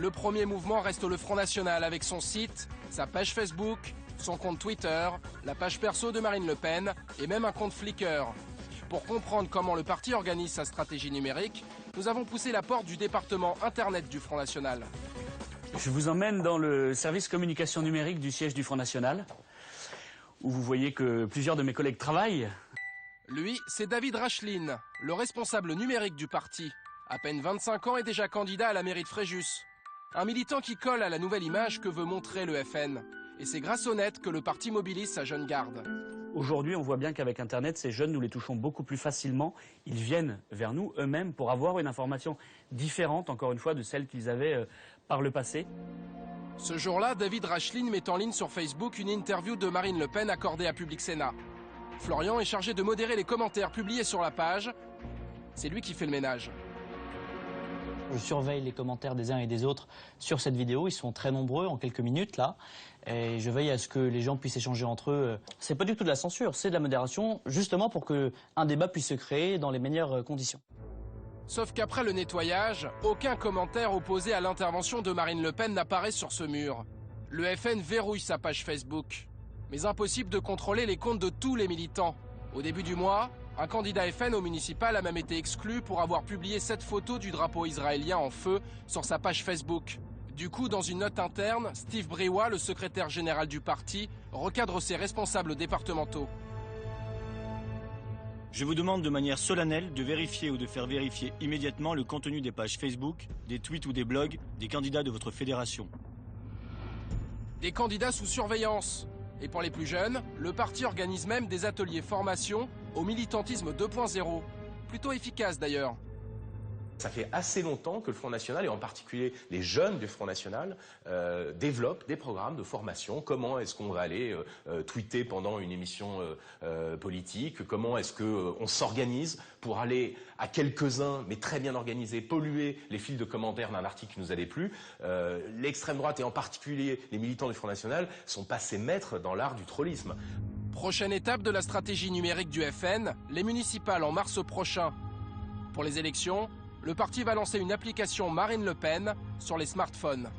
Le premier mouvement reste le Front National avec son site, sa page Facebook, son compte Twitter, la page perso de Marine Le Pen et même un compte Flickr. Pour comprendre comment le parti organise sa stratégie numérique, nous avons poussé la porte du département Internet du Front National. Je vous emmène dans le service communication numérique du siège du Front National, où vous voyez que plusieurs de mes collègues travaillent. Lui, c'est David Racheline, le responsable numérique du parti. À peine 25 ans et déjà candidat à la mairie de Fréjus. Un militant qui colle à la nouvelle image que veut montrer le FN. Et c'est grâce au net que le parti mobilise sa jeune garde. Aujourd'hui, on voit bien qu'avec Internet, ces jeunes, nous les touchons beaucoup plus facilement. Ils viennent vers nous eux-mêmes pour avoir une information différente, encore une fois, de celle qu'ils avaient par le passé. Ce jour-là, David Racheline met en ligne sur Facebook une interview de Marine Le Pen accordée à Public Sénat. Florian est chargé de modérer les commentaires publiés sur la page. C'est lui qui fait le ménage. Je surveille les commentaires des uns et des autres sur cette vidéo. Ils sont très nombreux en quelques minutes là. Et je veille à ce que les gens puissent échanger entre eux. C'est pas du tout de la censure, c'est de la modération, justement pour qu'un débat puisse se créer dans les meilleures conditions. Sauf qu'après le nettoyage, aucun commentaire opposé à l'intervention de Marine Le Pen n'apparaît sur ce mur. Le FN verrouille sa page Facebook. Mais impossible de contrôler les comptes de tous les militants. Au début du mois, un candidat FN au municipal a même été exclu pour avoir publié cette photo du drapeau israélien en feu sur sa page Facebook. Du coup, dans une note interne, Steve Briouat, le secrétaire général du parti, recadre ses responsables départementaux. Je vous demande de manière solennelle de vérifier ou de faire vérifier immédiatement le contenu des pages Facebook, des tweets ou des blogs des candidats de votre fédération. Des candidats sous surveillance. Et pour les plus jeunes, le parti organise même des ateliers formation au militantisme 2.0. Plutôt efficace d'ailleurs. Ça fait assez longtemps que le Front National, et en particulier les jeunes du Front National, développent des programmes de formation. Comment est-ce qu'on va aller tweeter pendant une émission politique? Comment est-ce qu'on s'organise pour aller à quelques-uns, mais très bien organisés, polluer les fils de commentaires d'un article qui nous a déplu? L'extrême droite, et en particulier les militants du Front National, sont passés maîtres dans l'art du trollisme. Prochaine étape de la stratégie numérique du FN, les municipales en mars prochain. Pour les élections, le parti va lancer une application Marine Le Pen sur les smartphones.